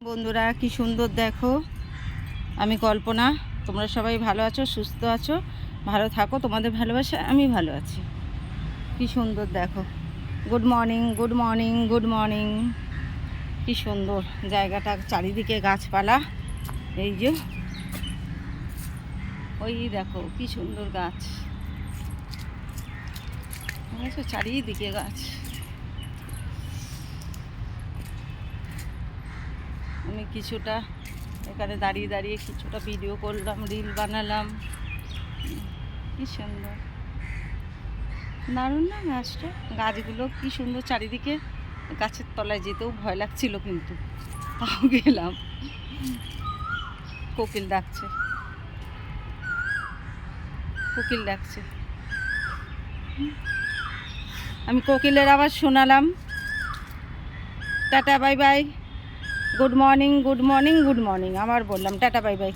বন্ধুরা কি সুন্দর দেখো, আমি কল্পনা। তোমরা সবাই ভালো আছো, সুস্থ আছো, ভালো থাকো। তোমাদের ভালোবাসা আমি ভালো আছি। কি সুন্দর দেখো। Good morning, good morning, good morning. কি সুন্দর জায়গাটা, চারিদিকে গাছপালা। এই যে ওই দেখো কি সুন্দর গাছ, বুঝেছো? চারিদিকে গাছ। আমি কিছুটা এখানে দাঁড়িয়ে দাঁড়িয়ে কিছুটা ভিডিও করলাম, রিল বানালাম। কি সুন্দর, দারুণ না গাছটা? গাছগুলো কি সুন্দর চারিদিকে। গাছের তলায় যেতেও ভয় লাগছিল, কিন্তু তাও গেলাম। কোকিল ডাকছে, কোকিল ডাকছে। আমি কোকিলের আওয়াজ শোনালাম। Tata bye bye, good morning, good morning, good morning. আবার বললাম টাটা বাই বাই।